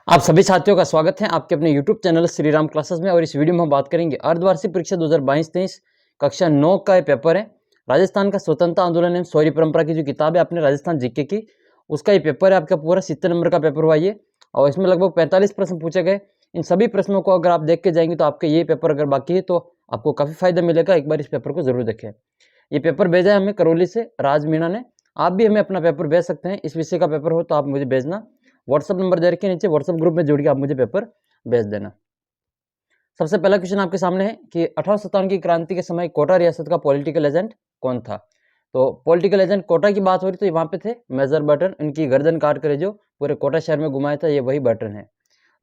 आप सभी साथियों का स्वागत है आपके अपने YouTube channel Shri Ram classes में। और इस वीडियो में हम बात करेंगे अर्धवार्षिक परीक्षा 2022-23 कक्षा 9 का ये पेपर है। राजस्थान का स्वतंत्रता आंदोलन एवं शौर्य परंपरा की जो किताब है आपने राजस्थान जीके की, उसका ये पेपर है। आपका पूरा 70 नंबर का पेपर हुआ ये, और इसमें लगभग 45 प्रश्न पूछे गए। इन सभी प्रश्नों को अगर आप देख के जाएंगे तो आपके ये पेपर अगर बाकी है तो आपको काफ़ी फायदा मिलेगा। एक बार इस पेपर को जरूर देखें। ये पेपर भेजा है हमें करौली से राज मीणा ने। आप भी हमें अपना पेपर भेज सकते हैं। इस विषय का पेपर हो तो आप मुझे भेजना। व्हाट्सअप नंबर दे रखे नीचे, व्हाट्सअप ग्रुप में जुड़ के आप मुझे पेपर भेज देना। सबसे पहला क्वेश्चन आपके सामने है कि 1857 की क्रांति के समय कोटा रियासत का पॉलिटिकल एजेंट कौन था। तो पॉलिटिकल एजेंट कोटा की बात हो रही तो वहां पे थे मेजर बर्टन। इनकी गर्दन काट कर जो पूरे कोटा शहर में घुमाया था ये वही बर्टन है।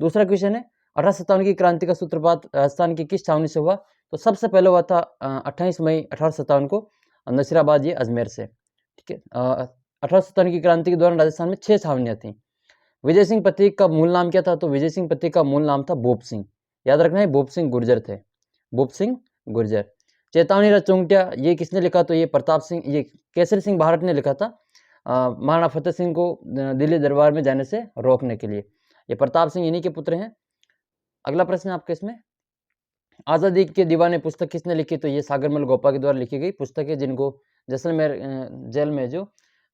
दूसरा क्वेश्चन है 1857 की क्रांति का सूत्रपात राजस्थान की किस छावनी से हुआ। तो सबसे पहले हुआ था 28 मई 1857 को नसीराबाद, ये अजमेर से। ठीक है। 1857 की क्रांति के दौरान राजस्थान में 6 छावनियां थी। विजय सिंह पथिक का मूल नाम क्या था। तो विजय सिंह पथिक का मूल नाम था भूप सिंह। याद रखना है, भूप सिंह गुर्जर थे, भूप सिंह गुर्जर। चेतावनी राज चौंटिया ये किसने लिखा। तो ये प्रताप सिंह, ये केसरी सिंह भारत ने लिखा था महाराणा फतेह सिंह को दिल्ली दरबार में जाने से रोकने के लिए। ये प्रताप सिंह इन्हीं के पुत्र हैं। अगला प्रश्न आपके इसमें, आज़ादी के दीवाने पुस्तक किसने लिखी। तो ये सागरमल गोपा के द्वारा लिखी गई पुस्तक है, जिनको जैसलमेर जेल में जो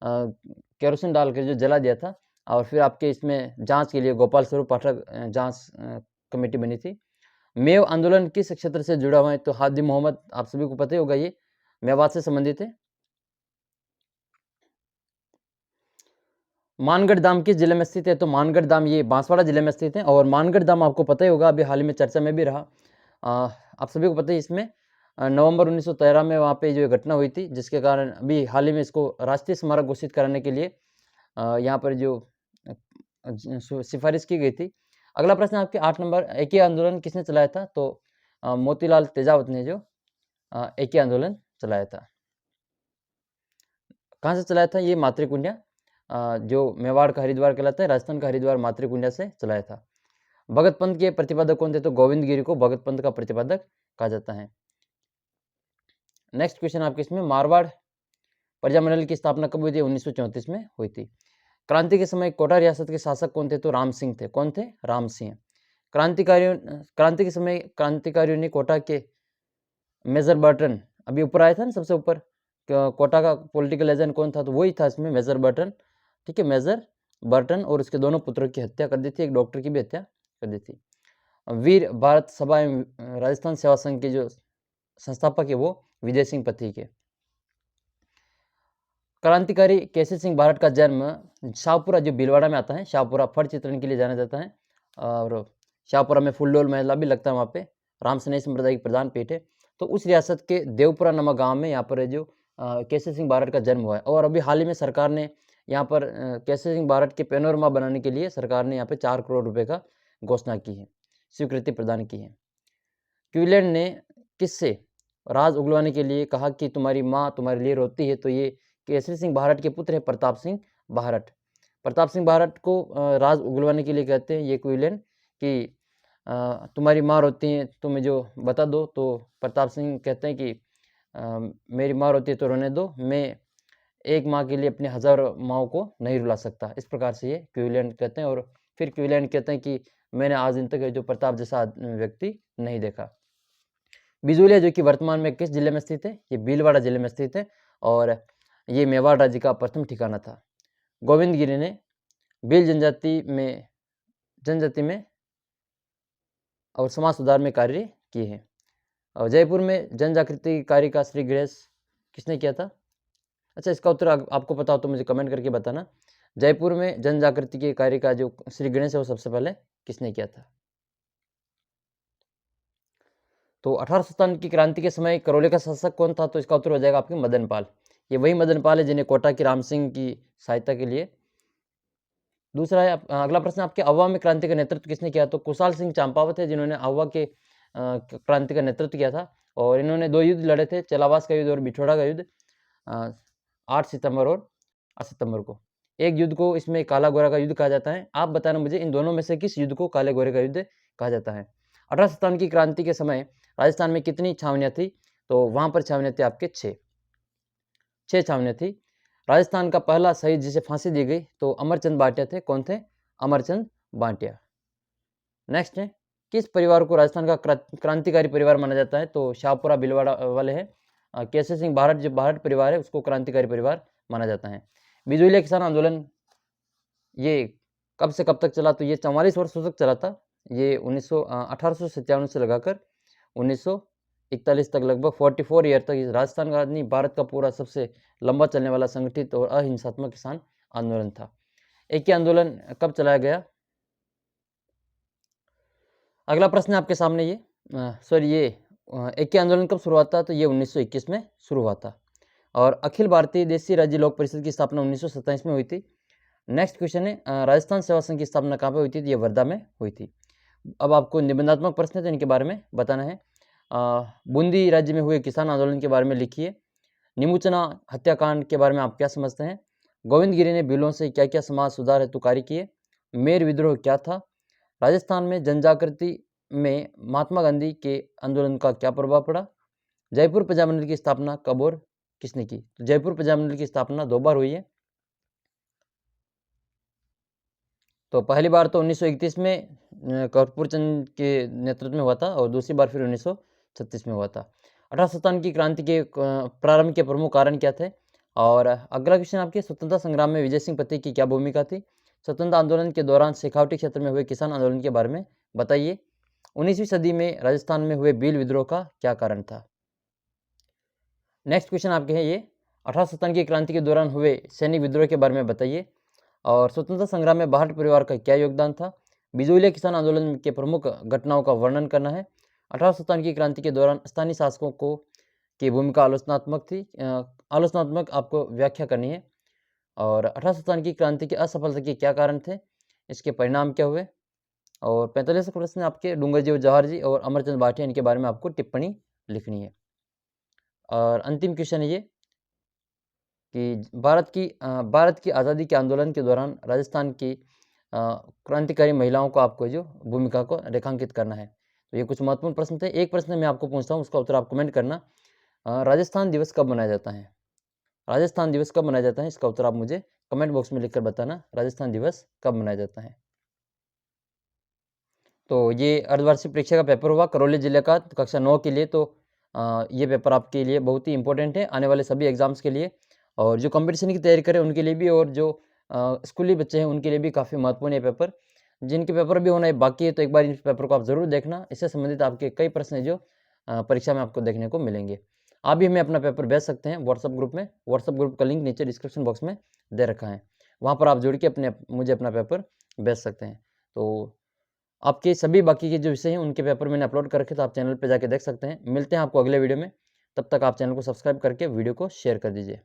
केरोसिन डाल कर जो जला दिया था। और फिर आपके इसमें जांच के लिए गोपाल स्वरूप पाठक जांच कमेटी बनी थी। मेव आंदोलन किस क्षेत्र से जुड़ा हुआ है। तो हादी मोहम्मद, आप सभी को पता ही होगा, ये मेवात से संबंधित है। मानगढ़ धाम किस जिले में स्थित है। तो मानगढ़ धाम ये बांसवाड़ा जिले में स्थित है। और मानगढ़ धाम आपको पता ही होगा, अभी हाल ही में चर्चा में भी रहा। आप सभी को पता है, इसमें नवंबर 1913 में वहाँ पे जो घटना हुई थी, जिसके कारण अभी हाल ही में इसको राष्ट्रीय स्मारक घोषित कराने के लिए यहाँ पर जो सिफारिश की गई थी। अगला प्रश्न आपके 8 नंबर, एकी आंदोलन किसने चलाया था। तो मोतीलाल तेजावत ने जो एकी आंदोलन चलाया था। कहाँ से चलाया था। ये मातृकुंडिया, जो मेवाड़ का हरिद्वार कहलाता है, राजस्थान का हरिद्वार मातृकुंडिया से चलाया था। भगत पंथ के प्रतिपादक कौन थे। तो गोविंद गिरी को भगत पंथ का प्रतिपादक कहा जाता है। नेक्स्ट क्वेश्चन आपके इसमें, मारवाड़ प्रजामंडल की स्थापना कब हुई थी। 1934 में हुई थी। क्रांति के समय कोटा रियासत के शासक कौन थे। तो राम सिंह थे। कौन थे। राम सिंह। क्रांति के समय क्रांतिकारियों ने कोटा के मेजर बर्टन, अभी ऊपर आया था ना सबसे ऊपर, कोटा का पॉलिटिकल एजेंट कौन था। तो वही था इसमें मेजर बर्टन। ठीक है, मेजर बर्टन, और उसके दोनों पुत्रों की हत्या कर दी थी। एक डॉक्टर की भी हत्या कर दी थी। वीर भारत सभा एवं राजस्थान सेवा संघ के जो संस्थापक है वो विजय सिंह पथिक है। क्रांतिकारी केसरी सिंह भारत का जन्म शाहपुरा, जो भीलवाड़ा में आता है, शाहपुरा फट चित्रण के लिए जाना जाता है। और शाहपुरा में फुलडोल मेला भी लगता है वहाँ पे। राम सनेही संप्रदाय की प्रधान पीठ है। तो उस रियासत के देवपुरा नामक गांव में यहाँ पर जो केसरी सिंह भारत का जन्म हुआ है। और अभी हाल ही में सरकार ने यहाँ पर केसरी सिंह भारत के पेनोरमा बनाने के लिए सरकार ने यहाँ पे 4 करोड़ रुपए का घोषणा की है, स्वीकृति प्रदान की है। क्विलैंड ने किससे राज उगलवाने के लिए कहा कि तुम्हारी माँ तुम्हारे लिए रोती है। तो ये केसरी सिंह भारत के पुत्र है प्रताप सिंह भारत। प्रताप सिंह भारत को राज उगलवाने के लिए कहते हैं ये क्विलैंड कि तुम्हारी माँ रोती है, तुम्हें जो बता दो। तो प्रताप सिंह कहते हैं कि मेरी माँ रोती है तो रोने दो, मैं एक माँ के लिए अपने 1000 माँओं को नहीं रुला सकता। इस प्रकार से ये क्विलैंड कहते हैं। और फिर क्विलैंड कहते हैं कि मैंने आज दिन तक जो प्रताप जैसा व्यक्ति नहीं देखा। बिजूलिया जो कि वर्तमान में किस जिले में स्थित है। ये भीलवाड़ा जिले में स्थित है। और ये मेवाड़ राज्य का प्रथम ठिकाना था। गोविंद गिरी ने भील जनजाति में और समाज सुधार में कार्य किए हैं। और जयपुर में जन जागृति कार्य का श्री गणेश किसने किया था। अच्छा, इसका उत्तर आपको पता हो तो मुझे कमेंट करके बताना। जयपुर में जन जागृति के कार्य का जो श्री गणेश है वो सबसे पहले किसने किया था। तो 1857 की क्रांति के समय करौली का शासक कौन था। तो इसका उत्तर हो जाएगा आपके मदनपाल। ये वही मदनपाल है जिन्हें कोटा की राम सिंह की सहायता के लिए। दूसरा है अगला प्रश्न आपके, अववा में क्रांति का नेतृत्व किसने किया। तो कुशाल सिंह चंपावत है जिन्होंने अववा के क्रांति का नेतृत्व किया था। और इन्होंने 2 युद्ध लड़े थे, चलावास का युद्ध और बिछोड़ा का युद्ध, 8 सितंबर और 8 सितंबर को। एक युद्ध को इसमें काला गोरा का युद्ध कहा जाता है। आप बताना मुझे इन दोनों में से किस युद्ध को काले गोरे का युद्ध कहा जाता है। 1857 की क्रांति के समय राजस्थान में कितनी छावनियां थी। तो वहां पर छावनियां थी आपके 6 छावनियां थी। राजस्थान का पहला शहीद जिसे फांसी दी गई तो अमरचंद भाटिया थे। कौन थे। अमरचंद भाटिया। नेक्स्ट है, किस परिवार को राजस्थान का क्रांतिकारी परिवार माना जाता है? तो शाहपुरा भीलवाड़ा वाले हैं। केसरी सिंह भारत, जो भारत परिवार है उसको क्रांतिकारी परिवार माना जाता है। बिजोलिया किसान आंदोलन ये कब से कब तक चला? तो ये 44 वर्षों तक चला था। ये 1857 से लगाकर 1941 तक, लगभग 44 ईयर तक राजस्थान का नहीं, भारत का पूरा सबसे लंबा चलने वाला संगठित और अहिंसात्मक किसान आंदोलन था। एक ही आंदोलन कब चलाया गया? अगला प्रश्न है आपके सामने ये एक ही आंदोलन कब शुरू हुआ था? तो ये 1921 में शुरू हुआ था। और अखिल भारतीय देशी राज्य लोक परिषद की स्थापना 1927 में हुई थी। नेक्स्ट क्वेश्चन है, राजस्थान सेवा संघ की स्थापना कहाँ पे हुई थी? तो ये वर्धा में हुई थी। अब आपको निबंधात्मक प्रश्न है तो इनके बारे में बताना है। बूंदी राज्य में हुए किसान आंदोलन के बारे में लिखिए। निमुचना हत्याकांड के बारे में आप क्या समझते हैं? गोविंद गिरी ने भीलों से क्या क्या समाज सुधार हेतु कार्य किए? मेर विद्रोह क्या था? राजस्थान में जनजागृति में महात्मा गांधी के आंदोलन का क्या प्रभाव पड़ा? जयपुर प्रजामंडल की स्थापना कब और किसने की? तो जयपुर प्रजामंडल की स्थापना 2 बार हुई है। तो पहली बार तो 1931 में कर्पूर चंद के नेतृत्व में हुआ था और दूसरी बार फिर 1936 में हुआ था। 1857 की क्रांति के प्रारंभ के प्रमुख कारण क्या थे? और अगला क्वेश्चन आपके, स्वतंत्रता संग्राम में विजय सिंह पति की क्या भूमिका थी? स्वतंत्रता आंदोलन के दौरान शेखावटी क्षेत्र में हुए किसान आंदोलन के बारे में बताइए। 19वीं सदी में राजस्थान में हुए भील विद्रोह का क्या कारण था? नेक्स्ट क्वेश्चन आपके हैं ये, 1857 की क्रांति के दौरान हुए सैनिक विद्रोह के बारे में बताइए। और स्वतंत्रता संग्राम में भारत परिवार का क्या योगदान था? बिजोलिया किसान आंदोलन के प्रमुख घटनाओं का वर्णन करना है। 1857 की क्रांति के दौरान स्थानीय शासकों को की भूमिका आलोचनात्मक थी, आलोचनात्मक आपको व्याख्या करनी है। और 1857 की क्रांति की असफलता के क्या कारण थे? इसके परिणाम क्या हुए? और 45 प्रश्न आपके, डूंगरजी जवाहर जी और अमरचंद भाटिया, इनके बारे में आपको टिप्पणी लिखनी है। और अंतिम क्वेश्चन ये कि भारत की आज़ादी के आंदोलन के दौरान राजस्थान की क्रांतिकारी महिलाओं को आपको जो भूमिका को रेखांकित करना है। तो ये कुछ महत्वपूर्ण प्रश्न थे। एक प्रश्न मैं आपको पूछता हूँ, उसका उत्तर आप कमेंट करना। राजस्थान दिवस कब मनाया जाता है? राजस्थान दिवस कब मनाया जाता है, इसका उत्तर आप मुझे कमेंट बॉक्स में लिखकर बताना। राजस्थान दिवस कब मनाया जाता है? तो ये अर्धवार्षिक परीक्षा का पेपर हुआ करौली जिले का, कक्षा 9 के लिए। तो ये पेपर आपके लिए बहुत ही इंपॉर्टेंट है आने वाले सभी एग्जाम्स के लिए, और जो कंपटीशन की तैयारी करें उनके लिए भी, और जो स्कूली बच्चे हैं उनके लिए भी काफ़ी महत्वपूर्ण है पेपर। जिनके पेपर भी होना है बाकी है, तो एक बार इस पेपर को आप ज़रूर देखना। इससे संबंधित आपके कई प्रश्न हैं जो परीक्षा में आपको देखने को मिलेंगे। आप भी हमें अपना पेपर भेज सकते हैं व्हाट्सअप ग्रुप में। व्हाट्सअप ग्रुप का लिंक नीचे डिस्क्रिप्शन बॉक्स में दे रखा है, वहाँ पर आप जुड़ के मुझे अपना पेपर भेज सकते हैं। तो आपके सभी बाकी के जो विषय हैं उनके पेपर मैंने अपलोड कर रखे, तो आप चैनल पे जाके देख सकते हैं। मिलते हैं आपको अगले वीडियो में, तब तक आप चैनल को सब्सक्राइब करके वीडियो को शेयर कर दीजिए।